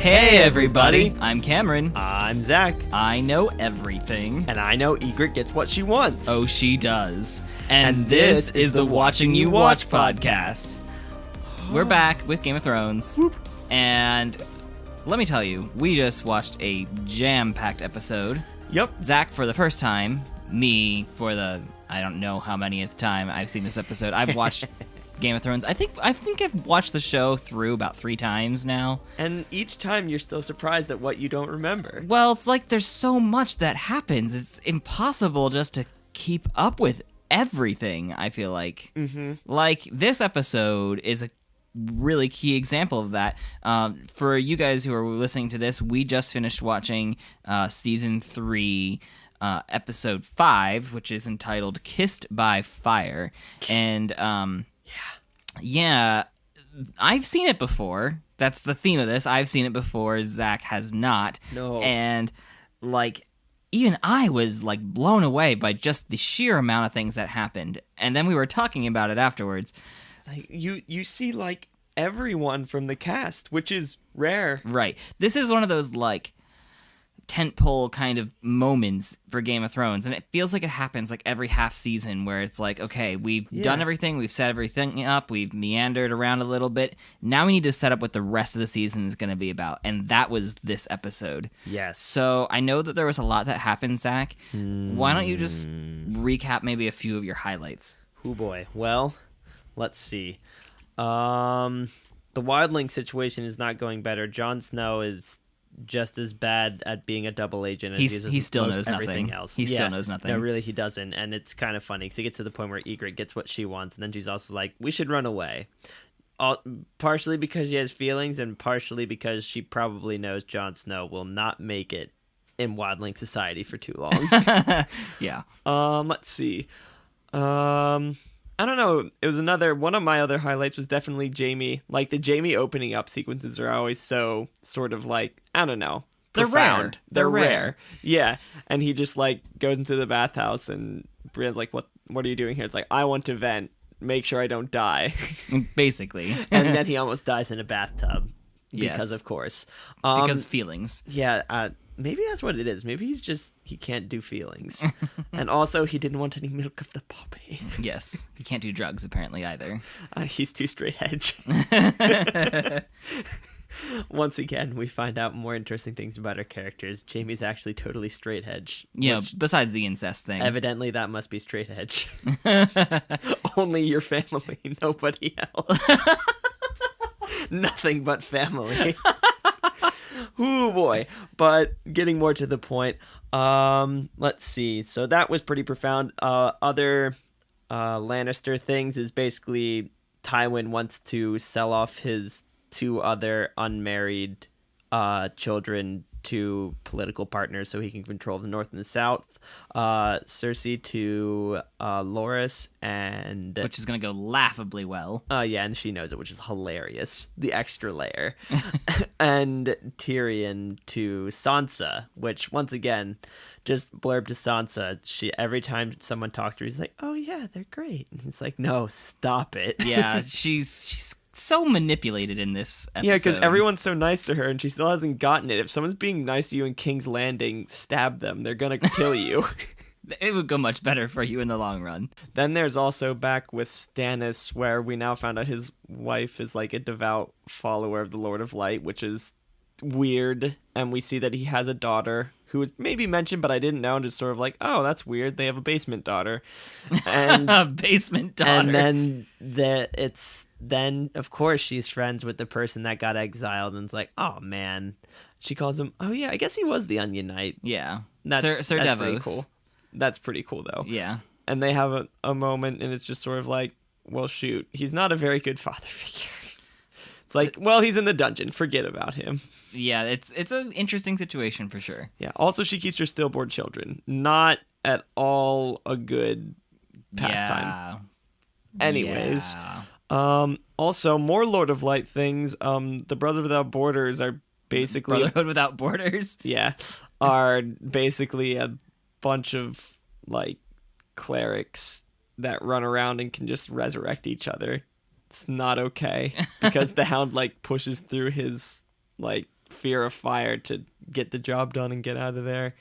Hey everybody, I'm Cameron. I'm Zach. I know everything. And I know Egret gets what she wants. Oh, she does. And this is the Watching You Watch podcast. We're back with Game of Thrones. Whoop. And let me tell you, we just watched a jam-packed episode. Yep. Zach for the first time, me for the, I don't know how manyth time I've seen this episode. I've watched Game of Thrones. I think I've watched the show through about 3 times now. And each time you're still surprised at what you don't remember. Well, it's like there's so much that happens. It's impossible just to keep up with everything, I feel like. Mm-hmm. Like, this episode is a really key example of that. For you guys who are listening to this, we just finished watching Season 3, Episode 5, which is entitled Kissed by Fire. And, yeah, I've seen it before. That's the theme of this. I've seen it before. Zach has not. No. And, like, even I was, like, blown away by just the sheer amount of things that happened. And then we were talking about it afterwards. It's like you see, like, everyone from the cast, which is rare. Right. This is one of those, like, tentpole kind of moments for Game of Thrones, and it feels like it happens like every half season where it's like, okay, we've done everything, we've set everything up, we've meandered around a little bit, now we need to set up what the rest of the season is going to be about, and that was this episode. Yes. So I know that there was a lot that happened, Zach. Why don't you just recap maybe a few of your highlights? Oh boy. Well, let's see. The wildling situation is not going better. Jon Snow is just as bad at being a double agent as he still knows everything nothing. else. He still knows nothing. No, really, he doesn't. And it's kind of funny because he gets to the point where Egret gets what she wants, and then she's also like, we should run away. Partially because she has feelings, and partially because she probably knows Jon Snow will not make it in wildling society for too long. Yeah. Let's see. I don't know. It was one of my other highlights was definitely Jaime. Like, the Jaime opening up sequences are always so sort of like, I don't know, profound. They're rare. Yeah. And he just like goes into the bathhouse and Brienne's like, what are you doing here? It's like, I want to vent. Make sure I don't die. Basically. And then he almost dies in a bathtub. Because Yes. of course. Because feelings. Yeah, maybe that's what it is. Maybe he can't do feelings. And also, he didn't want any milk of the puppy. Yes. He can't do drugs, apparently, either. He's too straight edge. Once again, we find out more interesting things about our characters. Jamie's actually totally straight edge. You know, besides the incest thing. Evidently, that must be straight edge. Only your family, nobody else. Nothing but family. Ooh, boy. But getting more to the point, let's see. So that was pretty profound. Other Lannister things is basically Tywin wants to sell off his 2 other unmarried children to political partners so he can control the North and the South. Cersei to Loras, and Which is going to go laughably well. yeah, and she knows it, which is hilarious. The extra layer. And Tyrion to Sansa, which, once again, just blurb to Sansa. She, every time someone talks to her, he's like, oh yeah, they're great. And it's like, no, stop it. Yeah, she's so manipulated in this episode. Yeah, because everyone's so nice to her, and she still hasn't gotten it. If someone's being nice to you in King's Landing, stab them. They're going to kill you. It would go much better for you in the long run. Then there's also back with Stannis, where we now found out his wife is like a devout follower of the Lord of Light, which is weird. And we see that he has a daughter who was maybe mentioned, but I didn't know, and just sort of like, oh, that's weird. They have a basement daughter. And A basement daughter. And then of course she's friends with the person that got exiled, and it's like, oh man. She calls him, oh yeah, I guess he was the Onion Knight. Yeah. That's Sir Devos. pretty cool. That's pretty cool though. Yeah. And they have a moment, and it's just sort of like, well, shoot, he's not a very good father figure. It's like, well, he's in the dungeon. Forget about him. Yeah, it's an interesting situation for sure. Yeah. Also, she keeps her stillborn children. Not at all a good pastime. Yeah. Anyways. Yeah. Also, more Lord of Light things. The Brothers Without Borders are basically... Brotherhood Without Borders? Yeah. Are basically a bunch of, like, clerics that run around and can just resurrect each other. It's not okay because the Hound like pushes through his like fear of fire to get the job done and get out of there.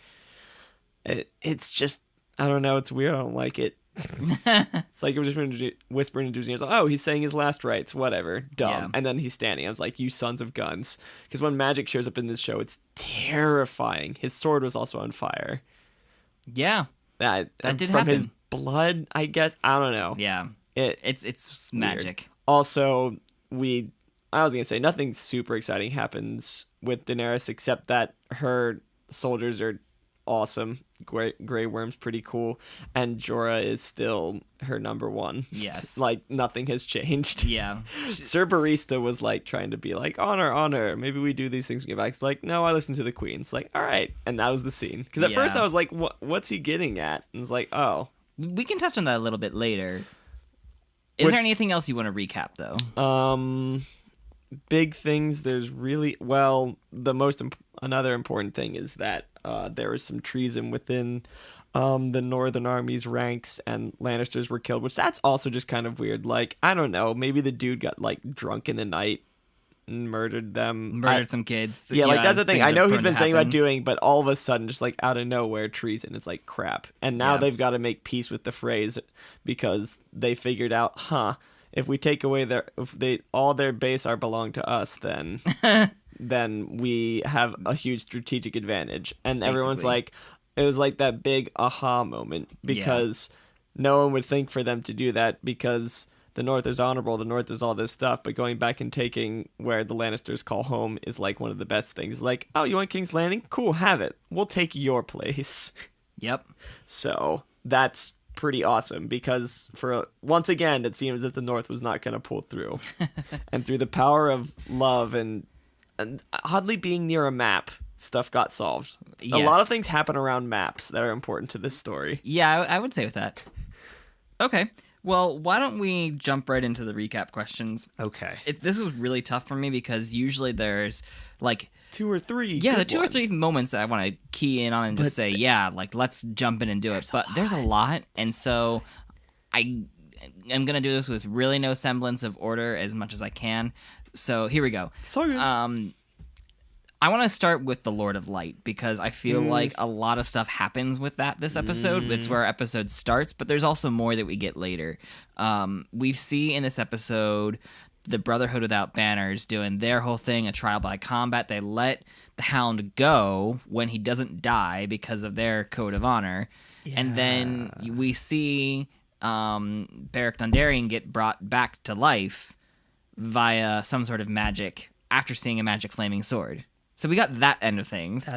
It's just, I don't know, it's weird. I don't like it. It's like it was just whispering into his ears, oh, he's saying his last rites, whatever, dumb. Yeah. And then he's standing. I was like, you sons of guns. Because when magic shows up in this show, it's terrifying. His sword was also on fire. Yeah, that did from happen. His blood, I guess. I don't know. Yeah, it's magic. Also, I was gonna say nothing super exciting happens with Daenerys except that her soldiers are awesome. Grey Worm's pretty cool, and Jorah is still her number one. Yes. Like nothing has changed. Yeah. Sir Barista was like trying to be like, honor, maybe we do these things and get back. It's like, no, I listen to the Queen. It's like, all right, and that was the scene. Because at first I was like, what's he getting at? And it's like, oh, we can touch on that a little bit later. Is there anything else you want to recap though? Big things. There's really another important thing is that there was some treason within the Northern Army's ranks, and Lannisters were killed, which that's also just kind of weird. Like, I don't know, maybe the dude got like drunk in the night and murdered some kids. Yeah, like that's the thing. I know he's been saying about doing, but all of a sudden, just like out of nowhere, treason. It's like crap. And now they've got to make peace with the phrase because they figured out, if we take away all their base belong to us, then then we have a huge strategic advantage. And everyone's like, it was like that big aha moment because no one would think for them to do that because the North is honorable, the North is all this stuff, but going back and taking where the Lannisters call home is like one of the best things. Like, oh, you want King's Landing? Cool, have it. We'll take your place. Yep. So that's pretty awesome because once again it seems that the North was not going to pull through. And through the power of love and oddly being near a map, stuff got solved. Yes. A lot of things happen around maps that are important to this story. Yeah, I would say with that. Okay. Well, why don't we jump right into the recap questions? Okay. This was really tough for me because usually there's like two or three. Yeah, the two or three moments that I want to key in on and just say, like let's jump in and do it. But there's a lot, and so I'm gonna do this with really no semblance of order as much as I can. So here we go. Sorry. I want to start with the Lord of Light because I feel like a lot of stuff happens with this episode. It's where our episode starts, but there's also more that we get later. We see in this episode the Brotherhood Without Banners doing their whole thing, a trial by combat. They let the Hound go when he doesn't die because of their code of honor. Yeah. And then we see Beric Dondarrion get brought back to life via some sort of magic after seeing a magic flaming sword. So we got that end of things.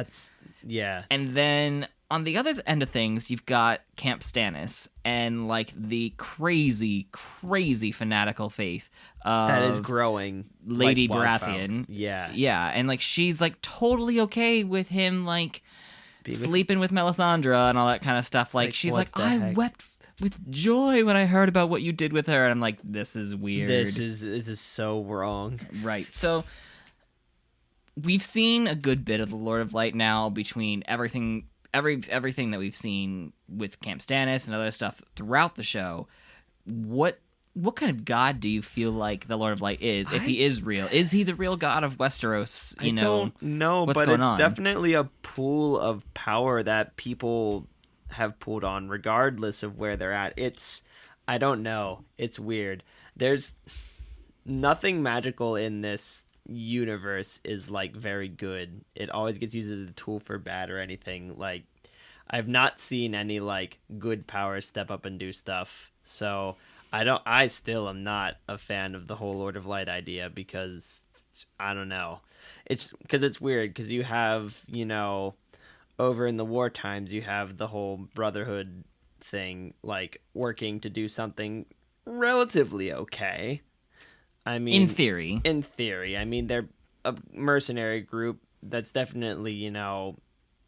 And then on the other end of things, you've got Camp Stannis and like the crazy, crazy fanatical faith of that is growing, Lady like Baratheon. Yeah. And like she's like totally okay with him like sleeping with Melisandre and all that kind of stuff. Like she's like, I wept with joy when I heard about what you did with her. And I'm like, this is weird. This is so wrong. Right. So we've seen a good bit of the Lord of Light now between everything that we've seen with Camp Stannis and other stuff throughout the show. What kind of god do you feel like the Lord of Light is? If he is real, is he the real god of Westeros? I don't know, but it's definitely a pool of power that people have pulled on, regardless of where they're at. I don't know. It's weird. There's nothing magical in this universe is like very good. It always gets used as a tool for bad or anything. Like I've not seen any like good powers step up and do stuff. So I still am not a fan of the whole Lord of Light idea because I don't know. It's because it's weird because you have, over in the war times, you have the whole brotherhood thing, like working to do something relatively okay. I mean, in theory, I mean, they're a mercenary group that's definitely,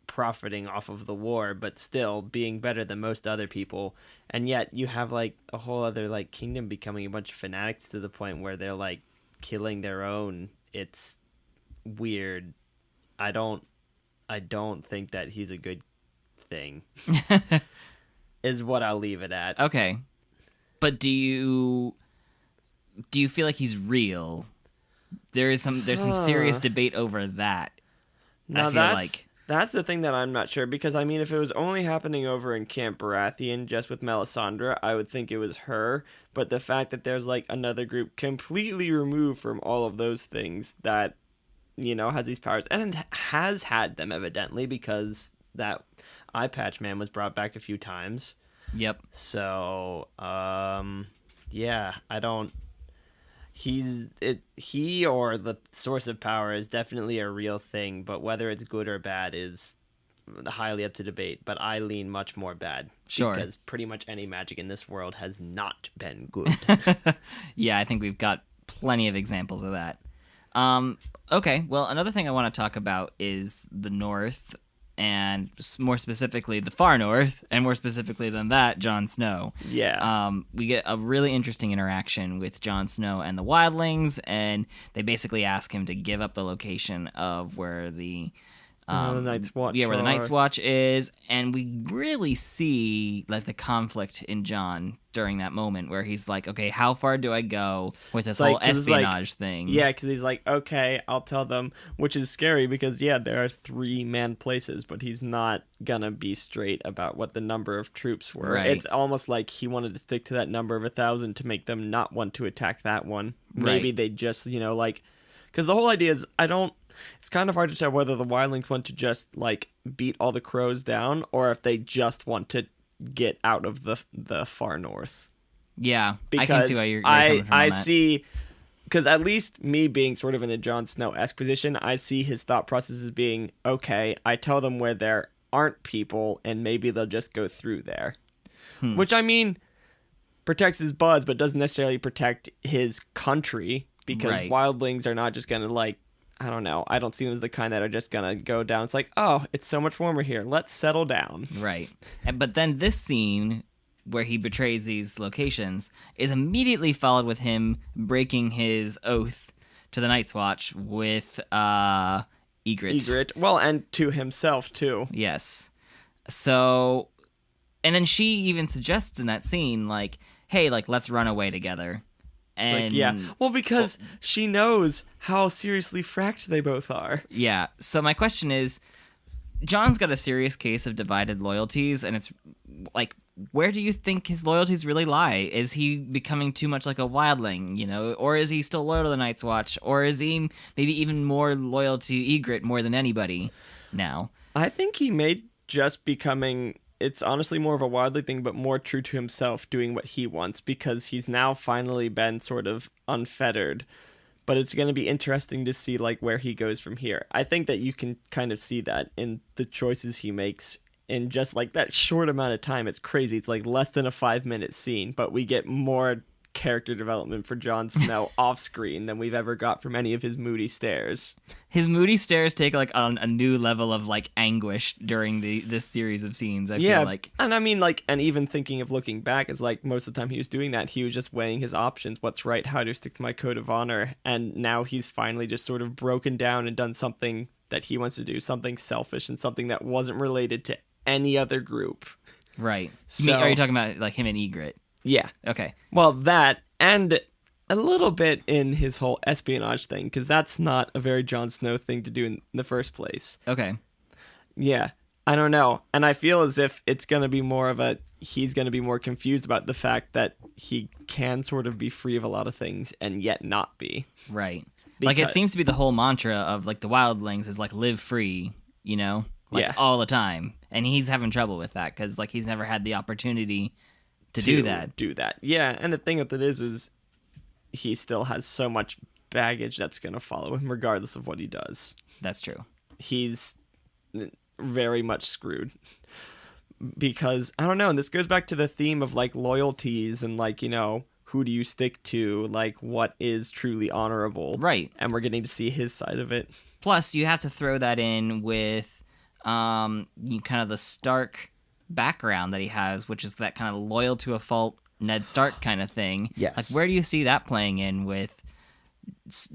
profiting off of the war, but still being better than most other people. And yet you have like a whole other like kingdom becoming a bunch of fanatics to the point where they're like killing their own. It's weird. I don't think that he's a good thing. Is what I'll leave it at. Okay. But do you feel like he's real? There's some serious debate over that. Now I feel like. that's the thing that I'm not sure, because I mean, if it was only happening over in Camp Baratheon just with Melisandre, I would think it was her. But the fact that there's like another group completely removed from all of those things that, has these powers and has had them evidently, because that eye patch man was brought back a few times. Yep. So, yeah, I don't. He or the source of power is definitely a real thing, but whether it's good or bad is highly up to debate. But I lean much more bad. Sure. Because pretty much any magic in this world has not been good. Yeah, I think we've got plenty of examples of that. Okay, well, another thing I want to talk about is the North, and more specifically the far North, and more specifically than that, Jon Snow. Yeah. We get a really interesting interaction with Jon Snow and the wildlings, and they basically ask him to give up the location of where the Night's Watch. Yeah, where the Night's Watch is, and we really see like the conflict in Jon during that moment where he's like, okay, how far do I go with this whole espionage thing? Yeah, because he's like, okay, I'll tell them, which is scary because, yeah, there are 3 manned places, but he's not gonna be straight about what the number of troops were. Right. It's almost like he wanted to stick to that number of 1,000 to make them not want to attack that one. Maybe they just, because the whole idea is, it's kind of hard to tell whether the wildlings want to just, beat all the crows down, or if they just want to get out of the far north. Yeah, because I can see why you're coming from I that. see, because at least me being sort of in a Jon Snow-esque position, I see his thought process as being, okay, I tell them where there aren't people, and maybe they'll just go through there. Which, I mean, protects his buzz, but doesn't necessarily protect his country, because wildlings are not just gonna, I don't know. I don't see them as the kind that are just gonna go down. It's like, oh, it's so much warmer here. Let's settle down. Right. But then this scene where he betrays these locations is immediately followed with him breaking his oath to the Night's Watch with Ygritte. Well, and to himself, too. Yes. So, and then she even suggests in that scene, hey, let's run away together. And well, because she knows how seriously fracked they both are. Yeah. So my question is, Jon's got a serious case of divided loyalties, and it's where do you think his loyalties really lie? Is he becoming too much like a wildling, or is he still loyal to the Night's Watch, or is he maybe even more loyal to Ygritte more than anybody now? I think he may just becoming. It's honestly more of a wildly thing, but more true to himself, doing what he wants, because he's now finally been sort of unfettered. But it's going to be interesting to see where he goes from here. I think that you can kind of see that in the choices he makes in just that short amount of time. It's crazy. It's less than a 5-minute scene, but we get more character development for Jon Snow off screen than we've ever got from any of his moody stares. His moody stares take on a new level of anguish during this series of scenes. I feel like, and I mean and even thinking of looking back is most of the time he was doing that, he was just weighing his options. What's right? How to stick to my code of honor? And now he's finally just sort of broken down and done something that he wants to do, something selfish and something that wasn't related to any other group. Right. So, are you talking about him and Ygritte? Yeah. Okay. Well, that, and a little bit in his whole espionage thing, because that's not a very Jon Snow thing to do in the first place. Okay. Yeah. I don't know. And I feel as if it's going to be more of he's going to be more confused about the fact that he can sort of be free of a lot of things and yet not be. Right. It seems to be the whole mantra of the wildlings is live free, all the time. And he's having trouble with that because he's never had the opportunity to do that. Yeah, and the thing with it is he still has so much baggage that's going to follow him regardless of what he does. That's true. He's very much screwed. Because, I don't know, and this goes back to the theme of loyalties and who do you stick to, what is truly honorable. Right. And we're getting to see his side of it. Plus, you have to throw that in with kind of the Stark background that he has, which is that kind of loyal to a fault Ned Stark kind of thing. Yes. Where do you see that playing in with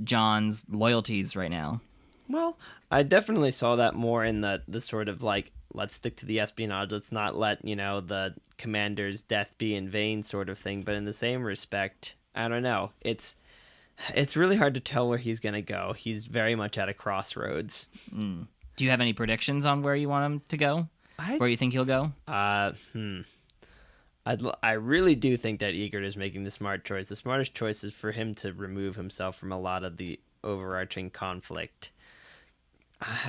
Jon's loyalties right now? Well, I definitely saw that more in the sort of let's stick to the espionage, let's not let, the commander's death be in vain sort of thing. But in the same respect, I don't know. It's really hard to tell where he's going to go. He's very much at a crossroads. Do you have any predictions on where you want him to go? Where you think he'll go? I really do think that Ygritte is making the smart choice. The smartest choice is for him to remove himself from a lot of the overarching conflict.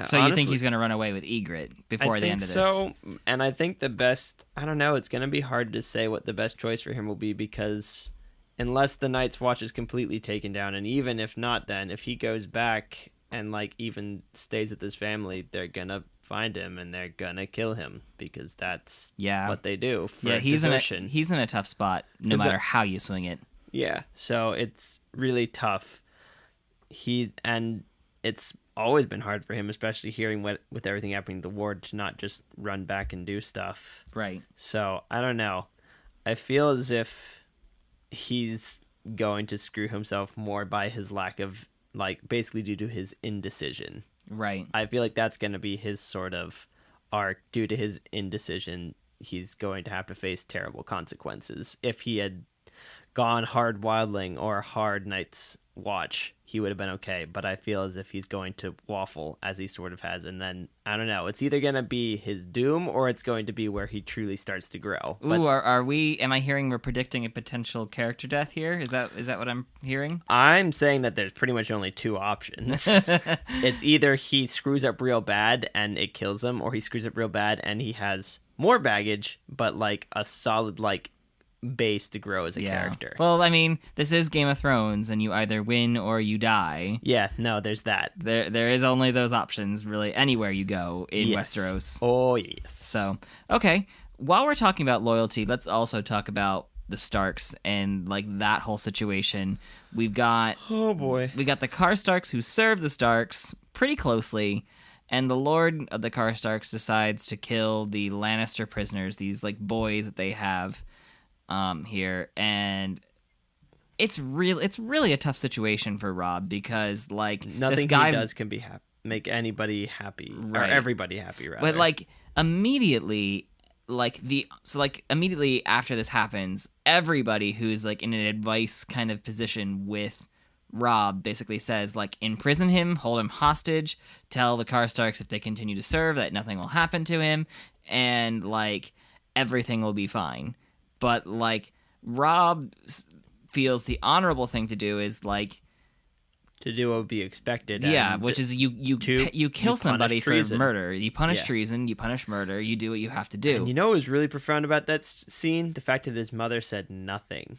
So honestly, you think he's going to run away with Ygritte before the end of this? So, and I think the best, I don't know, it's going to be hard to say what the best choice for him will be, because unless the Night's Watch is completely taken down, and even if not, then if he goes back and like even stays with his family, they're going to find him and they're going to kill him, because that's what they do for desertion. He's in a tough spot no matter how you swing it. Yeah, so it's really tough. It's always been hard for him, especially hearing with everything happening in the war, to not just run back and do stuff. Right. So I don't know. I feel as if he's going to screw himself more by his lack of, like, basically due to his indecision. Right. I feel like that's going to be his sort of arc. Due to his indecision, he's going to have to face terrible consequences. If he had gone hard wildling or hard Night's Watch, he would have been okay, but I feel as if he's going to waffle as he sort of has, and then I don't know, it's either going to be his doom or it's going to be where he truly starts to grow. Ooh, am I hearing we're predicting a potential character death here? Is that what I'm hearing? I'm saying that there's pretty much only two options. It's either he screws up real bad and it kills him, or he screws up real bad and he has more baggage but like a solid like base to grow as a character. Well, I mean, this is Game of Thrones, and you either win or you die. Yeah, no, there's that. There is only those options, really, anywhere you go in Westeros. Oh, yes. So, okay, while we're talking about loyalty, let's also talk about the Starks and, like, that whole situation. We've got... Oh, boy. We got the Karstarks who serve the Starks pretty closely, and the Lord of the Karstarks decides to kill the Lannister prisoners, these, like, boys that they have here, and it's really a tough situation for Robb, because like nothing this guy he does can be make anybody happy, right? Or everybody happy, rather. But like immediately, immediately after this happens, everybody who's like in an advice kind of position with Robb basically says, like, imprison him, hold him hostage, tell the Karstarks if they continue to serve that nothing will happen to him, and like everything will be fine. But, like, Robb feels the honorable thing to do is, like... to do what would be expected. Yeah, which is you kill somebody for murder. You punish treason, you punish murder, you do what you have to do. And you know what was really profound about that scene? The fact that his mother said nothing.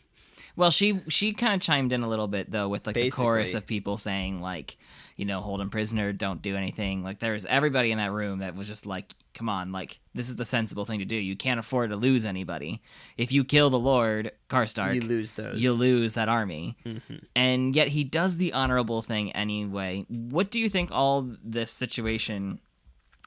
Well, she kind of chimed in a little bit, though, with, like, the chorus of people saying, like, you know, hold him prisoner, don't do anything. Like, there was everybody in that room that was just like, come on, like, this is the sensible thing to do. You can't afford to lose anybody. If you kill the Lord Karstark, you lose that army. Mm-hmm. And yet he does the honorable thing anyway. What do you think all this situation...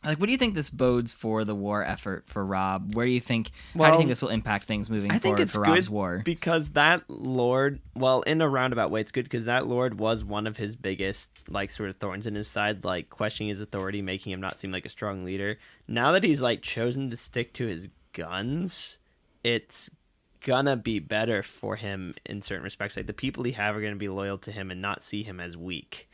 Like, what do you think this bodes for the war effort for Robb? Where do you think... how do you think this will impact things moving forward for Robb's war? Because that Lord... Well, in a roundabout way, it's good because that Lord was one of his biggest, like, sort of thorns in his side, like, questioning his authority, making him not seem like a strong leader. Now that he's, like, chosen to stick to his guns, it's gonna be better for him in certain respects. Like, the people he have are gonna be loyal to him and not see him as weak.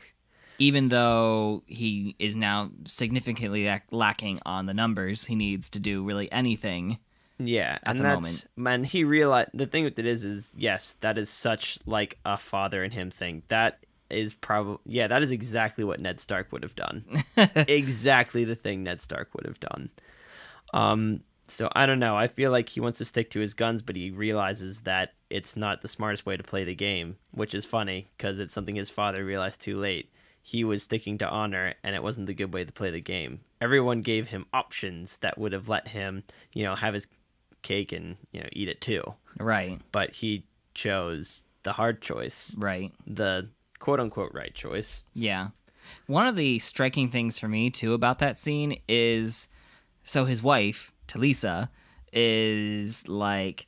Even though he is now significantly lacking on the numbers he needs to do really anything. Yeah, at the moment. Man, he realized the thing with it is yes, that is such like a father in him thing. That is that is exactly what Ned Stark would have done. Exactly the thing Ned Stark would have done. So I don't know. I feel like he wants to stick to his guns, but he realizes that it's not the smartest way to play the game, which is funny because it's something his father realized too late. He was sticking to honor, and it wasn't the good way to play the game. Everyone gave him options that would have let him, you know, have his cake and, you know, eat it too. Right. But he chose the hard choice. Right. The quote-unquote right choice. Yeah. One of the striking things for me, too, about that scene is... So his wife, Talisa, is, like...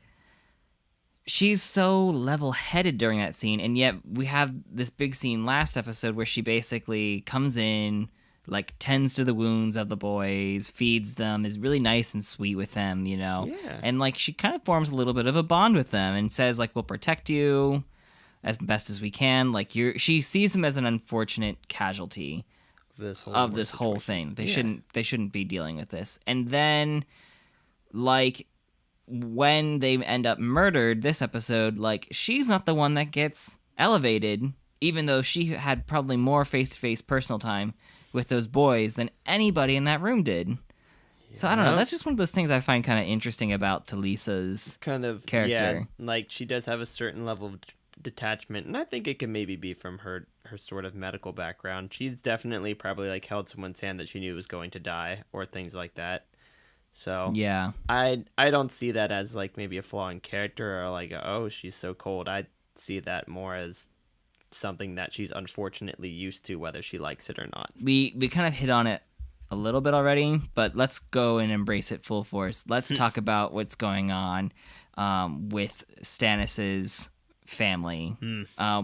She's so level-headed during that scene, and yet we have this big scene last episode where she basically comes in, like, tends to the wounds of the boys, feeds them, is really nice and sweet with them, you know? Yeah. And, like, she kind of forms a little bit of a bond with them and says, like, we'll protect you as best as we can. Like, she sees them as an unfortunate casualty this whole thing. They Yeah. shouldn't be dealing with this. And then, like, when they end up murdered this episode, like, she's not the one that gets elevated, even though she had probably more face-to-face personal time with those boys than anybody in that room did. So I don't know. That's just one of those things I find kind of interesting about Talisa's kind of character. Yeah, like she does have a certain level of detachment, and I think it can maybe be from her sort of medical background. She's definitely probably like held someone's hand that she knew was going to die or things like that. So Yeah. I don't see that as like maybe a flaw in character or like oh she's so cold. I see that more as something that she's unfortunately used to, whether she likes it or not. We kind of hit on it a little bit already, but let's go and embrace it full force. Let's talk about what's going on with Stannis's family.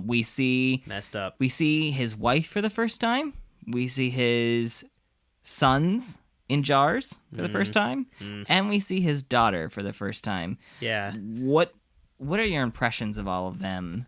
We see Messed up. We see his wife for the first time. We see his sons in jars for the first time, and we see his daughter for the first time. Yeah. What are your impressions of all of them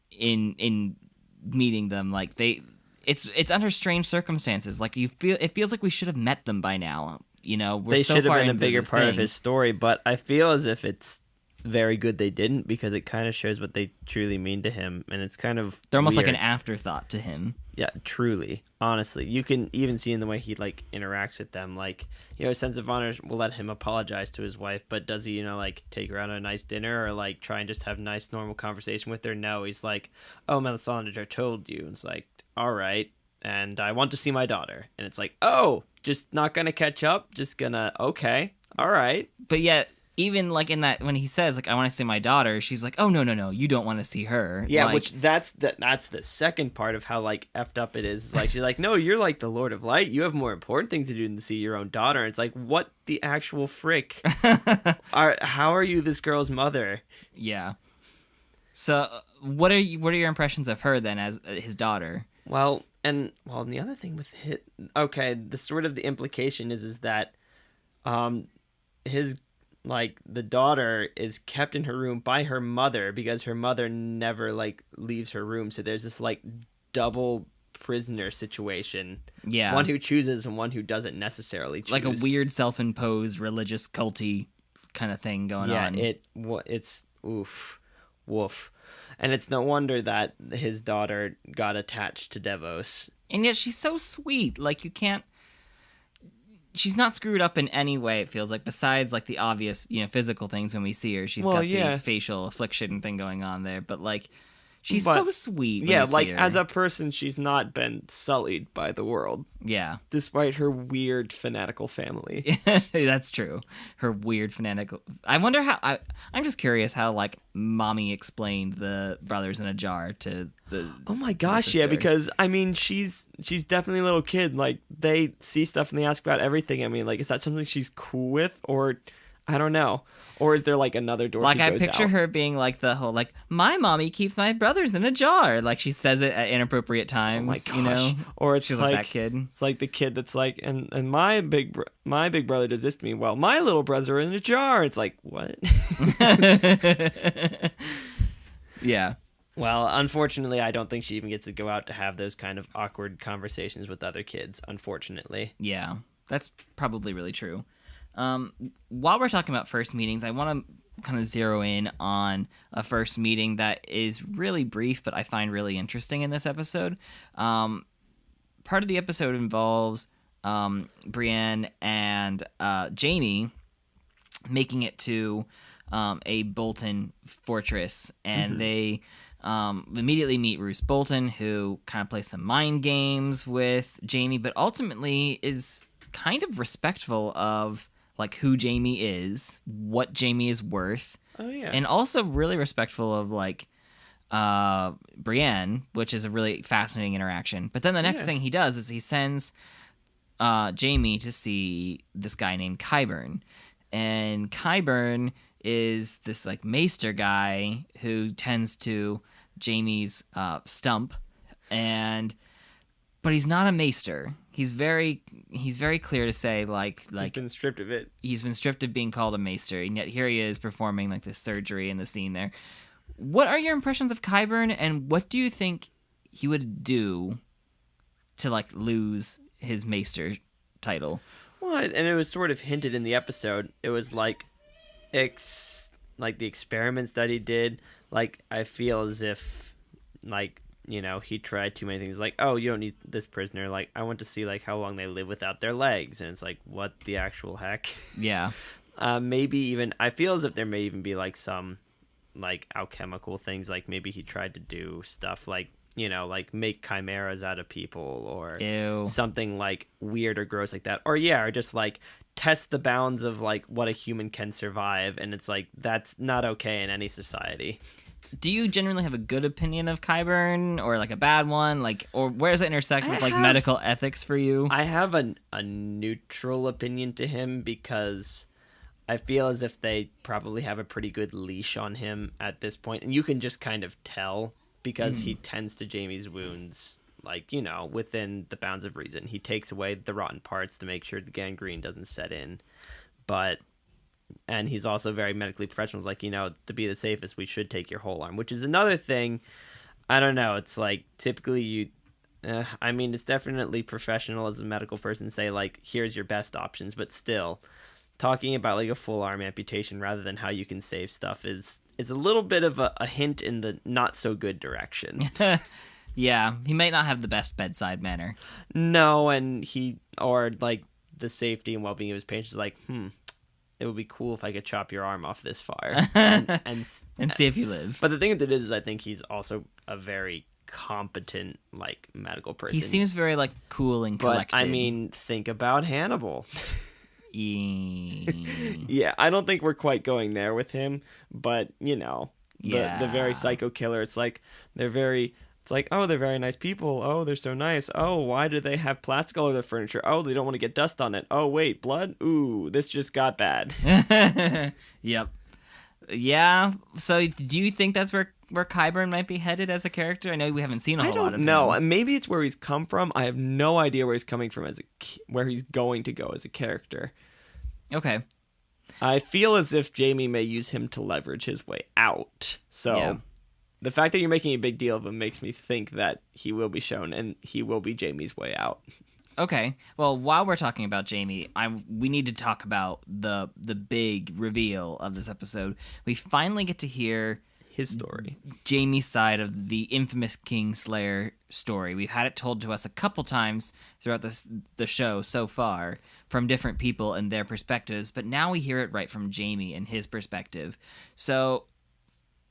in meeting them? Like it's under strange circumstances. Like it feels like we should have met them by now. You know, They should have been a bigger part of his story, but I feel as if it's very good they didn't, because it kind of shows what they truly mean to him, and it's kind of they're almost weird. like an afterthought to him. Yeah, truly. Honestly, you can even see in the way he like interacts with them. Like, you know, his sense of honor will let him apologize to his wife, but does he, you know, like take her out on a nice dinner or like try and just have a nice normal conversation with her? No, he's like, "Oh, Melisandre, I told you." And it's like, "All right, and I want to see my daughter." And it's like, "Oh, just not gonna catch up, just gonna okay, all right." But yet, even like in that when he says like I want to see my daughter, she's like, "Oh no, you don't want to see her." Yeah, like, which that's the second part of how like effed up it is. It's like she's like, "No, you're like the Lord of Light. You have more important things to do than to see your own daughter." And it's like, what the actual frick? How are you this girl's mother? Yeah. So what are your impressions of her then as his daughter? Well, and the other thing with the sort of the implication is that, his. Like, the daughter is kept in her room by her mother because her mother never, like, leaves her room. So there's this, like, double prisoner situation. Yeah. One who chooses and one who doesn't necessarily choose. Like a weird self-imposed religious culty kind of thing going on. Yeah, it's woof. And it's no wonder that his daughter got attached to Devos. And yet she's so sweet. Like, you can't... She's not screwed up in any way, it feels like, besides, like, the obvious, you know, physical things when we see her. She's got the facial affliction thing going on there, but, like, she's so sweet when yeah, you like, see her. as a person, she's not been sullied by the world. Yeah. Despite her weird, fanatical family. That's true. Her weird, fanatical... I wonder how... I'm just curious how, like, Mommy explained the brothers in a jar to the... Oh my gosh, yeah, because, I mean, she's definitely a little kid. Like, they see stuff and they ask about everything. I mean, like, is that something she's cool with? Or, I don't know. Or is there, like, another door like, she goes I picture out? her being, like, the whole, like, my mommy keeps my brothers in a jar. Like, she says it at inappropriate times, Oh my gosh. you know? Or it's She's like that kid. It's like the kid that's like, and my big brother does this to me. Well, my little brother in a jar. It's like, what? Yeah. Well, unfortunately, I don't think she even gets to go out to have those kind of awkward conversations with other kids, unfortunately. Yeah, that's probably really true. While we're talking about first meetings, I want to kind of zero in on a first meeting that is really brief, but I find really interesting in this episode. Part of the episode involves Brienne and Jaime making it to a Bolton fortress, and they immediately meet Roose Bolton, who kind of plays some mind games with Jaime, but ultimately is kind of respectful of like who Jaime is, what Jaime is worth. Oh yeah. And also really respectful of like Brienne, which is a really fascinating interaction. But then the next thing he does is he sends Jaime to see this guy named Qyburn. And Qyburn is this like maester guy who tends to Jaime's stump, but he's not a maester. He's very clear to say like he's been stripped of it. He's been stripped of being called a maester, and yet here he is performing like this surgery in the scene there. What are your impressions of Qyburn, and what do you think he would do to like lose his maester title. Well, and it was sort of hinted in the episode. It was like like the experiments that he did. Like, I feel as if, like, you know, he tried too many things. Like, oh, you don't need this prisoner. Like, I want to see, like, how long they live without their legs. And it's like, what the actual heck? Yeah. Maybe even, I feel as if there may even be, like, some, like, alchemical things. Like, maybe he tried to do stuff like, you know, like, make chimeras out of people or Ew. something, like, weird or gross like that. Or, yeah, or just, like, test the bounds of, like, what a human can survive. And it's like, that's not okay in any society. Do you generally have a good opinion of Qyburn or like a bad one? Like, or where does it intersect with like medical ethics for you? I have a neutral opinion to him because I feel as if they probably have a pretty good leash on him at this point. And you can just kind of tell because he tends to Jaime's wounds, like, you know, within the bounds of reason. He takes away the rotten parts to make sure the gangrene doesn't set in. And he's also very medically professional. It's like, you know, to be the safest, we should take your whole arm, which is another thing. I don't know. It's like typically I mean, it's definitely professional as a medical person to say, like, here's your best options. But still, talking about like a full arm amputation rather than how you can save stuff is a little bit of a hint in the not so good direction. Yeah, he might not have the best bedside manner. No, and or like the safety and well-being of his patients is like, it would be cool if I could chop your arm off this far and see if you live. But the thing that it is I think he's also a very competent, like, medical person. He seems very, like, cool and collected. But, I mean, think about Hannibal. Yeah, I don't think we're quite going there with him, but, you know, the very psycho killer, it's like, it's like, oh, they're very nice people. Oh, they're so nice. Oh, why do they have plastic all over their furniture? Oh, they don't want to get dust on it. Oh, wait, blood? Ooh, this just got bad. Yep. Yeah. So do you think that's where Qyburn might be headed as a character? I know we haven't seen a whole lot of him. I don't know. Maybe it's where he's come from. I have no idea where he's coming from where he's going to go as a character. Okay. I feel as if Jaime may use him to leverage his way out. So... yeah. The fact that you're making a big deal of him makes me think that he will be shown and he will be Jaime's way out. Okay. Well, while we're talking about Jaime, we need to talk about the big reveal of this episode. We finally get to hear his story. Jaime's side of the infamous Kingslayer story. We've had it told to us a couple times throughout the show so far from different people and their perspectives, but now we hear it right from Jaime and his perspective. So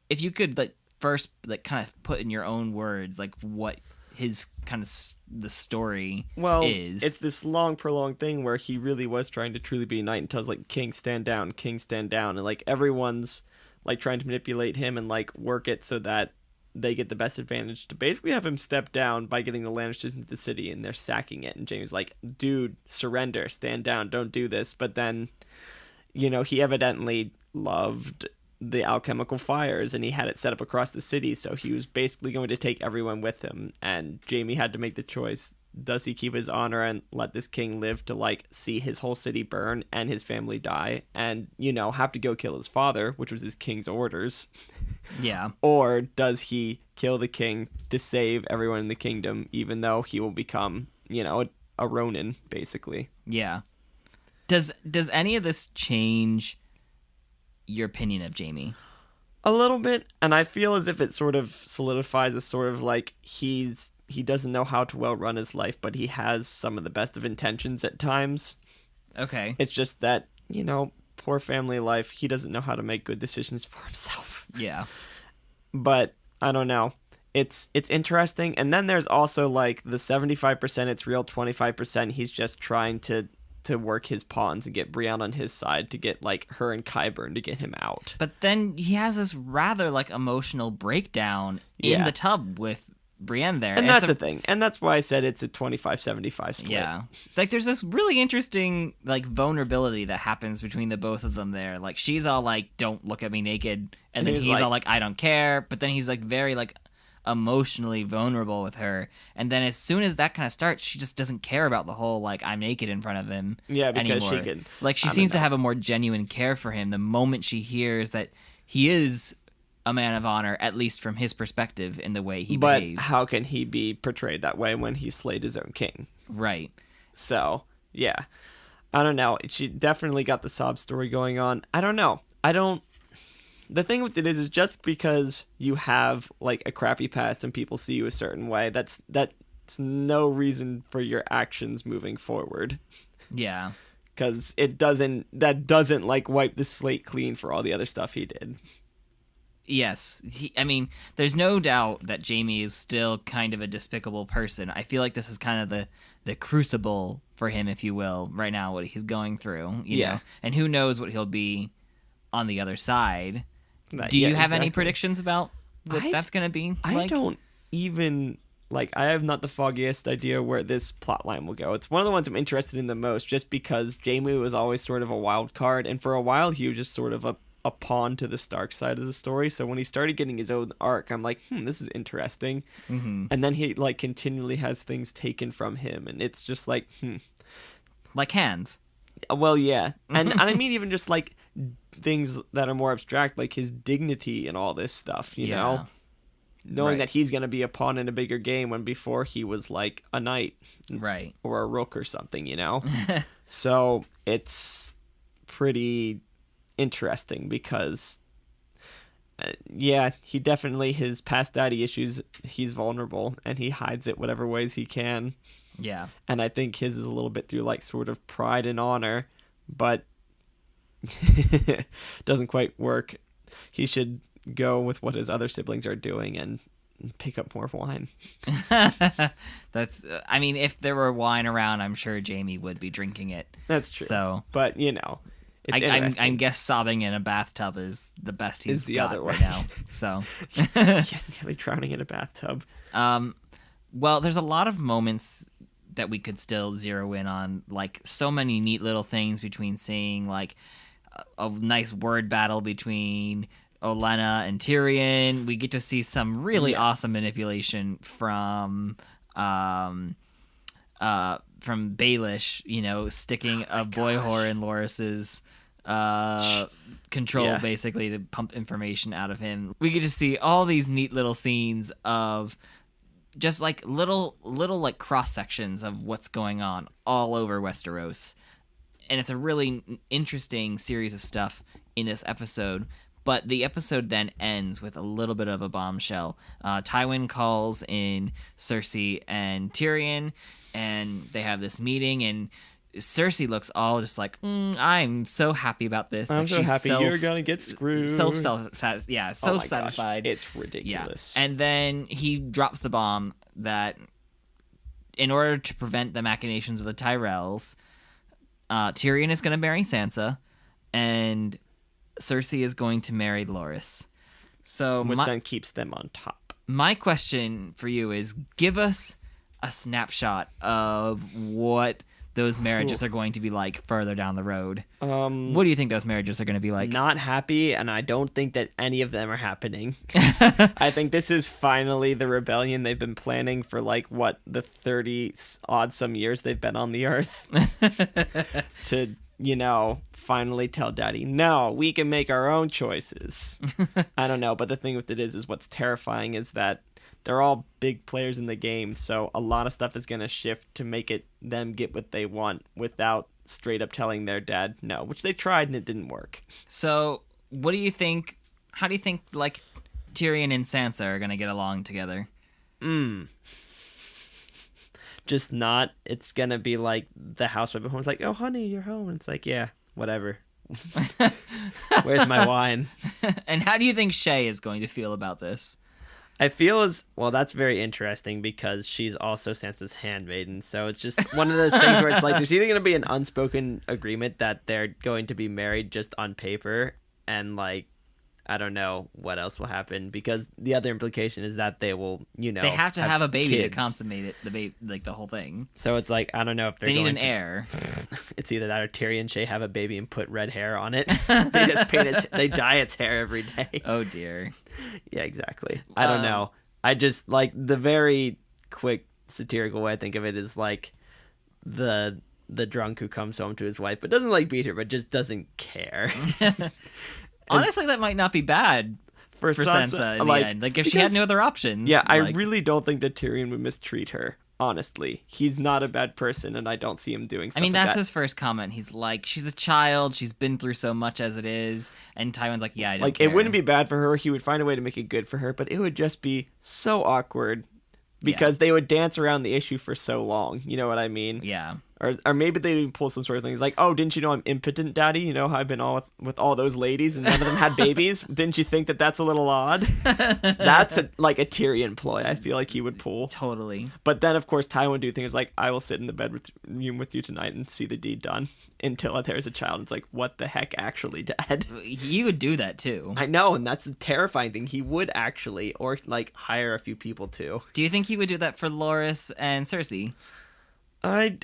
if you could, like, first, like, kind of put in your own words, like, what his kind of the story is. Well, it's this long, prolonged thing where he really was trying to truly be a knight and tells, like, king, stand down, and, like, everyone's, like, trying to manipulate him and, like, work it so that they get the best advantage to basically have him step down by getting the Lannisters into the city, and they're sacking it. And Jaime's like, dude, surrender, stand down, don't do this. But then, you know, he evidently loved the alchemical fires and he had it set up across the city, so he was basically going to take everyone with him, and Jaime had to make the choice. Does he keep his honor and let this king live to, like, see his whole city burn and his family die and, you know, have to go kill his father, which was his king's orders? Yeah. Or does he kill the king to save everyone in the kingdom, even though he will become, you know, a Ronin, basically? Yeah. Does any of this change your opinion of Jaime? A little bit, and I feel as if it sort of solidifies a sort of, like, he doesn't know how to well run his life, but he has some of the best of intentions at times. Okay. It's just that, you know, poor family life, he doesn't know how to make good decisions for himself. Yeah. But I don't know. It's interesting. And then there's also, like, the 75% it's real, 25% he's just trying to work his pawns and get Brienne on his side to get, like, her and Qyburn to get him out. But then he has this rather, like, emotional breakdown in the tub with Brienne there. And that's the thing. And that's why I said it's a 25-75 split. Yeah. Like, there's this really interesting, like, vulnerability that happens between the both of them there. Like, she's all like, don't look at me naked. And then he's all like, I don't care. But then he's, like, very, like, emotionally vulnerable with her, and then as soon as that kind of starts, she just doesn't care about the whole, like, I'm naked in front of him because anymore. she can, like, she seems to have a more genuine care for him the moment she hears that he is a man of honor, at least from his perspective in the way he But behaved. how can he be portrayed that way when he slayed his own king? Right. So, yeah. I don't know. She definitely got the sob story going on. I don't know. The thing with it is just because you have like a crappy past and people see you a certain way, that's no reason for your actions moving forward. Yeah. Because that doesn't like wipe the slate clean for all the other stuff he did. Yes. I mean, there's no doubt that Jaime is still kind of a despicable person. I feel like this is kind of the crucible for him, if you will, right now, what he's going through. You know? And who knows what he'll be on the other side. Do you have any predictions about what that's going to be like? I don't even, I have not the foggiest idea where this plotline will go. It's one of the ones I'm interested in the most, just because Jaime was always sort of a wild card, and for a while he was just sort of a pawn to the Stark side of the story. So when he started getting his own arc, I'm like, this is interesting. Mm-hmm. And then he, continually has things taken from him, and it's just like, Like hands. Well, yeah. And I mean even just, things that are more abstract, like his dignity and all this stuff, you know? Knowing that he's going to be a pawn in a bigger game when before he was like a knight. Right. Or a rook or something, you know? So it's pretty interesting because, he definitely, his past daddy issues, he's vulnerable and he hides it whatever ways he can. Yeah. And I think his is a little bit through sort of pride and honor, but doesn't quite work. He should go with what his other siblings are doing and pick up more wine. That's I mean, if there were wine around, I'm sure Jaime would be drinking it. That's true. So, but it's I guess sobbing in a bathtub is the best he's the got other right way. now. So nearly drowning in a bathtub. Well, there's a lot of moments that we could still zero in on, so many neat little things between seeing a nice word battle between Olenna and Tyrion. We get to see some really awesome manipulation from Baelish, sticking a boy whore in Loris's control, basically, to pump information out of him. We get to see all these neat little scenes of just little cross sections of what's going on all over Westeros. And it's a really interesting series of stuff in this episode. But the episode then ends with a little bit of a bombshell. Tywin calls in Cersei and Tyrion, and they have this meeting, and Cersei looks all just like, I'm so happy about this. I'm so happy you're going to get screwed. So satisfied. Gosh, it's ridiculous. Yeah. And then he drops the bomb that in order to prevent the machinations of the Tyrells, Tyrion is going to marry Sansa, and Cersei is going to marry Loras. So which then keeps them on top. My question for you is, give us a snapshot of what those marriages are going to be like further down the road. What do you think those marriages are going to be like? Not happy, and I don't think that any of them are happening. I think this is finally the rebellion they've been planning for the 30-odd some years they've been on the earth. To, finally tell daddy, no, we can make our own choices. I don't know, but the thing with it is what's terrifying is that they're all big players in the game, so a lot of stuff is going to shift to make them get what they want without straight up telling their dad no, which they tried and it didn't work. So, what do you think? How do you think Tyrion and Sansa are going to get along together? Just not. It's going to be like the housewife at home. It's like, oh, honey, you're home. And it's like, yeah, whatever. Where's my wine? And how do you think Shay is going to feel about this? I feel that's very interesting because she's also Sansa's handmaiden. So it's just one of those things where it's there's either going to be an unspoken agreement that they're going to be married just on paper, and I don't know what else will happen, because the other implication is that they will, they have to have a baby kids to consummate it, the whole thing. So it's I don't know if they need an heir. It's either that or Tyrion and Shay have a baby and put red hair on it. They just they dye its hair every day. Oh dear. Yeah, exactly. I don't know. I just the very quick satirical way I think of it is the drunk who comes home to his wife but doesn't beat her, but just doesn't care. Honestly, that might not be bad. for Sansa in the end. Like, if she had no other options. Yeah, I like... really don't think that Tyrion would mistreat her. Honestly, he's not a bad person, and I don't see him doing stuff like that's that. his first comment. He's like, she's a child. She's been through so much as it is. And Tywin's like, yeah, I don't care. It wouldn't be bad for her. He would find a way to make it good for her, but it would just be so awkward because they would dance around the issue for so long. You know what I mean? Yeah. Or maybe they'd even pull some sort of things like, oh, didn't you know I'm impotent, Daddy? You know how I've been all with all those ladies and none of them had babies? Didn't you think that that's a little odd? That's a Tyrion ploy. I feel like he would pull. Totally. But then, of course, Tywin would do things like, I will sit in the bed with you tonight and see the deed done until there's a child. It's like, what the heck, actually, Dad? He would do that, too. I know, and that's the terrifying thing. He would actually, or, hire a few people, too. Do you think he would do that for Loras and Cersei? I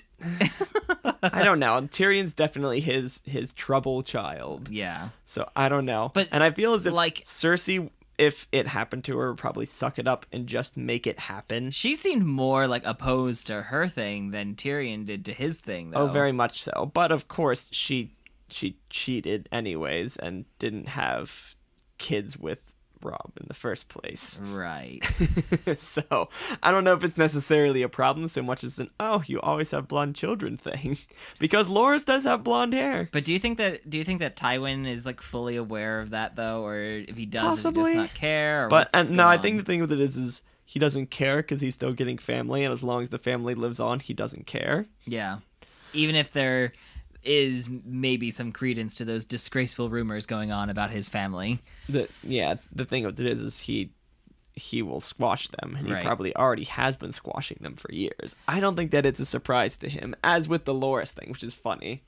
don't know. Tyrion's definitely his trouble child. Yeah. So I don't know. And I feel as if Cersei, if it happened to her, would probably suck it up and just make it happen. She seemed more opposed to her thing than Tyrion did to his thing, though. Oh, very much so. But of course, she cheated anyways and didn't have kids with Robb in the first place. Right. So I don't know if it's necessarily a problem so much as you always have blonde children thing, because Loras does have blonde hair. But do you think that Tywin is fully aware of that though, or if he does, possibly, does he just not care? Or I think the thing with it is he doesn't care because he's still getting family, and as long as the family lives on, he doesn't care. Yeah, even if there is maybe some credence to those disgraceful rumors going on about his family. The thing with it is he will squash them, and he probably already has been squashing them for years. I don't think that it's a surprise to him, as with the Loras thing, which is funny.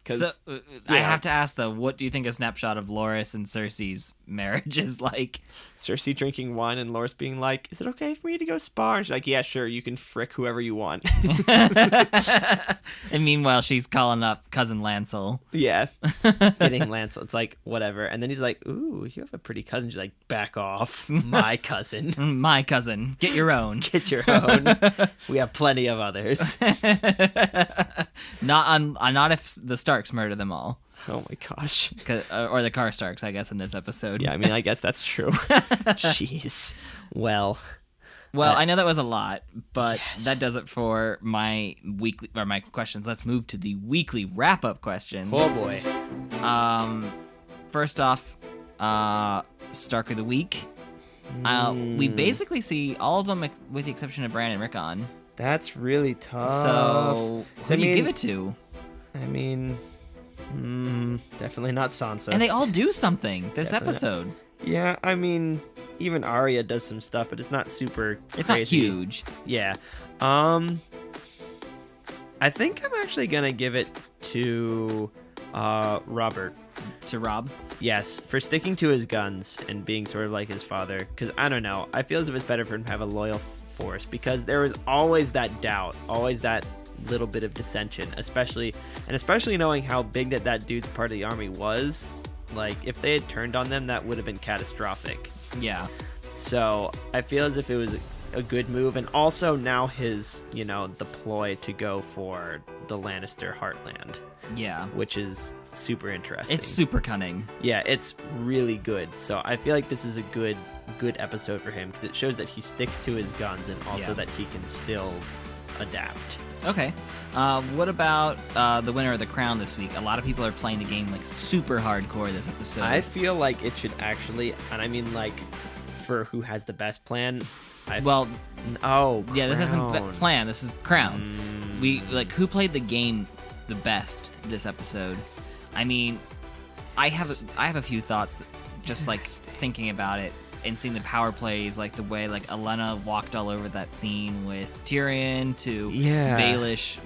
I have to ask, though, what do you think a snapshot of Loras and Cersei's marriage is like? Cersei drinking wine and Loras being like, is it okay for me to go spar? And she's like, yeah, sure, you can frick whoever you want. And meanwhile, she's calling up cousin Lancel. Yeah, getting Lancel. It's like, whatever. And then he's like, ooh, you have a pretty cousin. She's like, back off, my cousin. My cousin. Get your own. Get your own. We have plenty of others. Not if the Starks murder them all. Oh my gosh. Or the Karstarks, I guess, in this episode. Yeah, I guess that's true. Jeez. Well, I know that was a lot, but that does it for my questions. Let's move to the weekly wrap-up questions. Oh boy. First off, Stark of the Week. We basically see all of them with the exception of Bran and Rickon. That's really tough. So, who do you give it to? Definitely not Sansa. And they all do something this episode. Yeah, even Arya does some stuff, but it's not super crazy. It's not huge. Yeah. I think I'm actually going to give it to Robert. To Robb? Yes, for sticking to his guns and being sort of like his father. Because, I don't know, I feel as if it's better for him to have a loyal force, because there was always that doubt, always that little bit of dissension, especially knowing how big that dude's part of the army was. If they had turned on them, that would have been catastrophic. Yeah. So I feel as if it was a good move, and also now his, the ploy to go for the Lannister heartland. Yeah. Which is super interesting. It's super cunning. Yeah, it's really good. So I feel like this is a good episode for him, because it shows that he sticks to his guns and also that he can still adapt. Okay. What about the winner of the crown this week? A lot of people are playing the game super hardcore this episode. I feel like it should actually, and for who has the best plan. This isn't plan. This is crowns. We who played the game the best this episode. I have a few thoughts, just thinking about it and seeing the power plays, the way Olenna walked all over that scene with Tyrion, to Baelish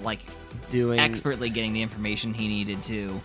doing expertly getting the information he needed to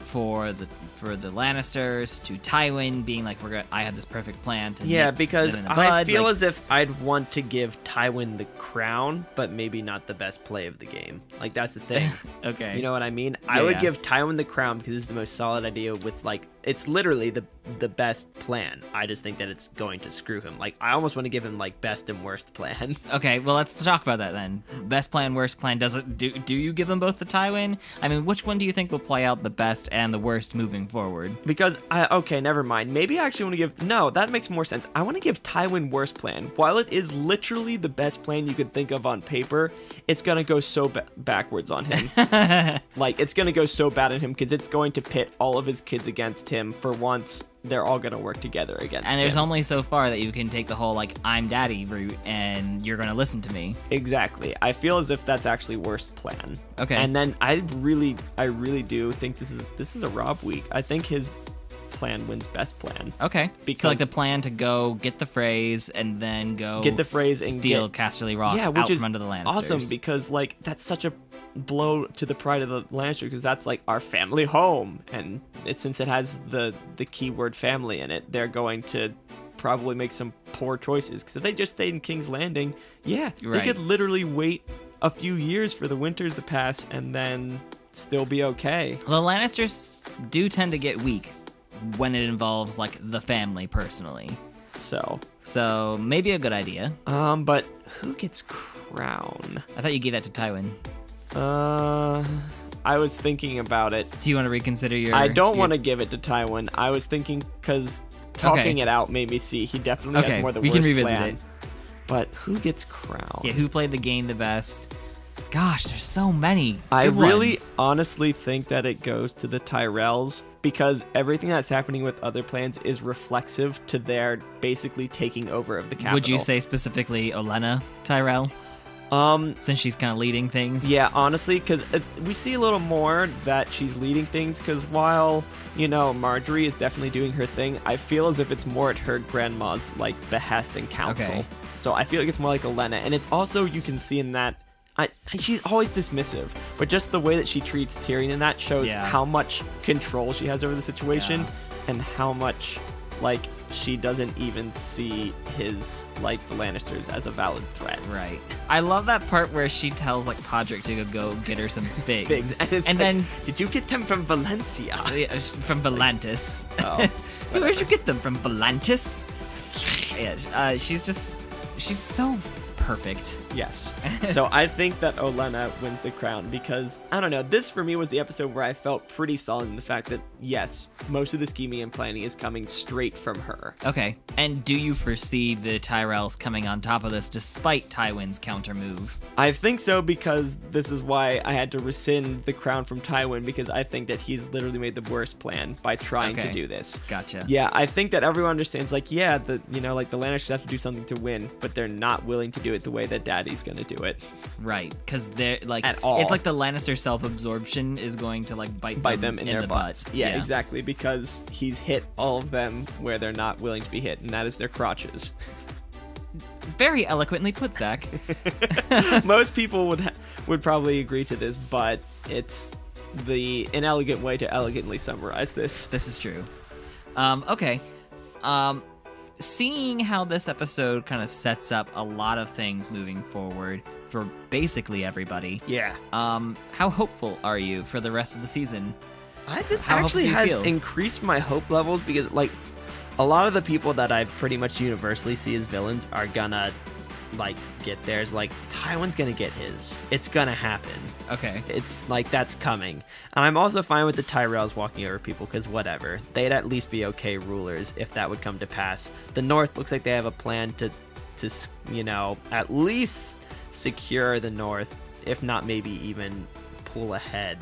for the Lannisters, to Tywin being I had this perfect plan to because I feel as if I'd want to give Tywin the crown, but maybe not the best play of the game. That's the thing. Okay, you know what I mean? I would give Tywin the crown because it's the most solid idea with it's literally the best plan. I just think that it's going to screw him. Like, I almost want to give him like best and worst plan. Okay, well, let's talk about that then. Best plan, worst plan. Do you give them both the tie win? I mean, which one do you think will play out the best and the worst moving forward? Because okay, never mind. Maybe I actually want to give that makes more sense. I want to give Tywin worst plan. While it is literally the best plan you could think of on paper, it's gonna go so backwards on him. Like, it's gonna go so bad on him because it's going to pit all of his kids against him. For once, they're all gonna work together against him. And there's only so far that you can take the whole like I'm daddy route, and you're gonna listen to me. Exactly. I feel as if that's actually worst plan. Okay. And then I really do think this is a Robb week. I think his plan wins best plan. Okay. Because so like the plan to go get the phrase and then go get the phrase and steal Casterly Rock which out is from under the Lannisters. awesome, because like that's such a blow to the pride of the Lannisters, because that's like our family home, and since it has the keyword family in it, they're going to probably make some poor choices, because if they just stayed in King's Landing, they could literally wait a few years for the winters to pass and then still be okay. The Lannisters do tend to get weak when it involves like the family personally. So maybe a good idea. But who gets crown? I thought you gave that to Tywin. I was thinking about it. Do you want to reconsider your... I don't want to give it to Tywin. I was thinking, because talking it out made me see he definitely has more the worst plan. We can revisit it. But who gets crown? Yeah, who played the game the best? Gosh, there's so many. I really honestly think that it goes to the Tyrells, because everything that's happening with other plans is reflexive to their basically taking over of the capital. Would you say specifically Olenna Tyrell? Since she's kind of leading things. Yeah, honestly, because we see a little more that she's leading things, because while, Marjorie is definitely doing her thing, I feel as if it's more at her grandma's, like, behest and counsel. Okay. So I feel like it's more like Olenna, and it's also, you can see in that, she's always dismissive, but just the way that she treats Tyrion in that shows how much control she has over the situation, and how much, like, she doesn't even see his, like, the Lannisters as a valid threat. Right. I love that part where she tells, like, Podrick to go get her some figs. And then... Did you get them from Valencia? From Volantis. Oh. Where'd you get them? From Volantis? Yeah, she's so perfect. Yes. So I think that Olenna wins the crown, because, I don't know, this for me was the episode where I felt pretty solid in the fact that, yes, most of the scheming and planning is coming straight from her. Okay. And do you foresee the Tyrells coming on top of this despite Tywin's counter move? I think so, because this is why I had to rescind the crown from Tywin, because I think that he's literally made the worst plan by trying to do this. Gotcha. Yeah, I think that everyone understands, like, the Lannisters have to do something to win, but they're not willing to do it the way that Daddy's gonna do it. Right, because they're like, at all. It's like the Lannister self-absorption is going to like bite them in their butts. Yeah, exactly, because he's hit all of them where they're not willing to be hit, and that is their crotches. Very eloquently put, Zach. Most people would probably agree to this, but it's the inelegant way to elegantly summarize this. This is true. Okay. Seeing how this episode kind of sets up a lot of things moving forward for basically everybody. Yeah. How hopeful are you for the rest of the season? This actually has increased my hope levels, because, like, a lot of the people that I pretty much universally see as villains are gonna, like, get theirs. Like, Tywin's gonna get his. It's gonna happen. Okay. It's like, that's coming. And I'm also fine with the Tyrells walking over people, because whatever. They'd at least be okay rulers if that would come to pass. The North looks like they have a plan to at least secure the North, if not maybe even pull ahead.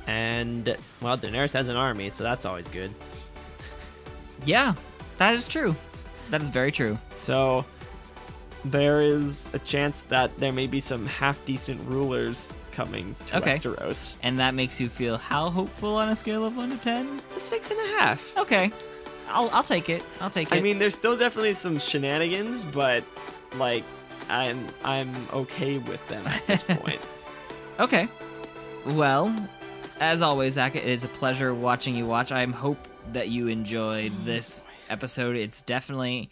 And, well, Daenerys has an army, so that's always good. Yeah, that is true. That is very true. So there is a chance that there may be some half-decent rulers coming to Westeros. And that makes you feel how hopeful on a scale of 1 to 10? 6.5. Okay. I'll take it. I'll take it. I mean, there's still definitely some shenanigans, but, like, I'm okay with them at this point. Okay. Well, as always, Zach, it is a pleasure watching you watch. I hope that you enjoyed this episode. It's definitely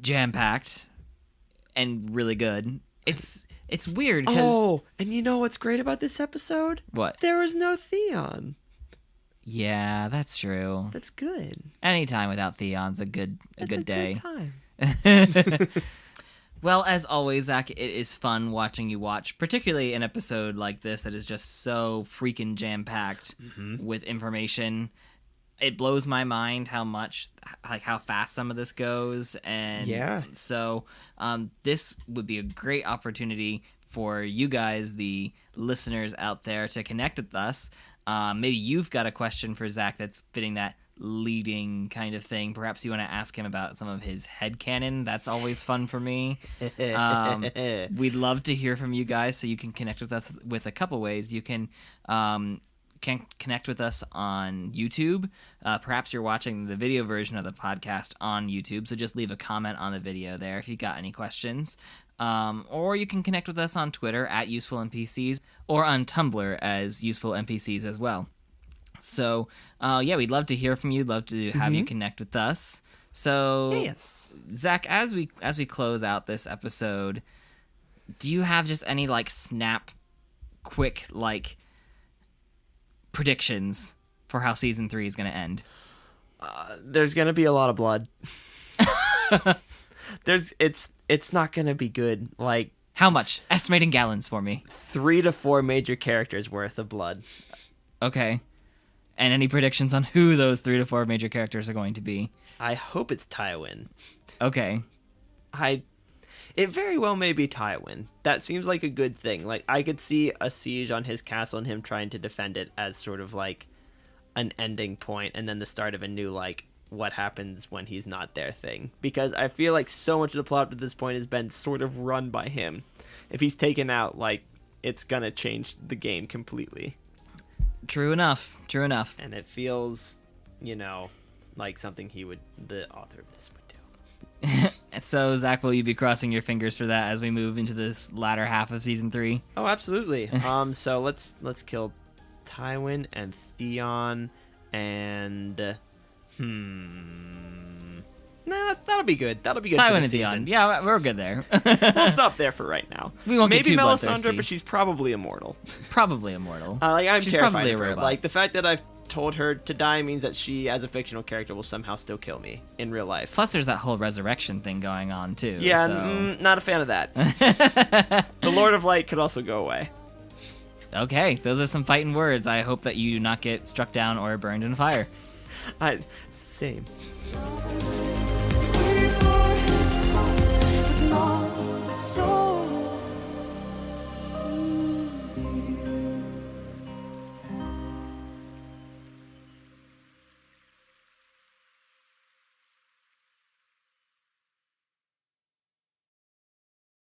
jam-packed and really good. It's weird because... Oh, and you know what's great about this episode? What? There was no Theon. Yeah, that's true. That's good. Any time without Theon's a good day. Good time. Well, as always, Zach, it is fun watching you watch, particularly an episode like this that is just so freaking jam-packed with information. It blows my mind how fast some of this goes. And so this would be a great opportunity for you guys, the listeners out there, to connect with us. Maybe you've got a question for Zach that's fitting that leading kind of thing. Perhaps you want to ask him about some of his headcanon. That's always fun for me. We'd love to hear from you guys, so you can connect with us with a couple ways. You can connect with us on YouTube. Perhaps you're watching the video version of the podcast on YouTube, so just leave a comment on the video there if you got any questions. Or you can connect with us on Twitter at UsefulNPCs, or on Tumblr as UsefulNPCs as well. So, we'd love to hear from you. Love to have you connect with us. So, yes. Zach, as we close out this episode, do you have just any quick predictions for how season 3 is going to end? There's going to be a lot of blood. It's not going to be good. How much? Estimating gallons for me. 3 to 4 major characters worth of blood. Okay. And any predictions on who those 3 to 4 major characters are going to be? I hope it's Tywin. Okay. It very well may be Tywin. That seems like a good thing. I could see a siege on his castle and him trying to defend it as sort of an ending point, and then the start of a new what happens when he's not there thing. Because I feel like so much of the plot at this point has been sort of run by him. If he's taken out, it's gonna change the game completely. True enough. And it feels, like something the author of this would do. So, Zach, will you be crossing your fingers for that as we move into this latter half of season 3? Oh, absolutely. So let's kill Tywin and Theon and Nah, that'll be good. That'll be good. Tywin and Theon. Yeah, we're good there. We'll stop there for right now. We won't Maybe get too Melisandre, bloodthirsty. but she's probably immortal. Probably immortal. I'm she's terrified probably of a her. robot. The fact that I've told her to die means that she, as a fictional character, will somehow still kill me in real life. Plus, there's that whole resurrection thing going on too. Yeah, so. Not a fan of that. The Lord of Light could also go away. Okay, those are some fighting words. I hope that you do not get struck down or burned in fire. Same. So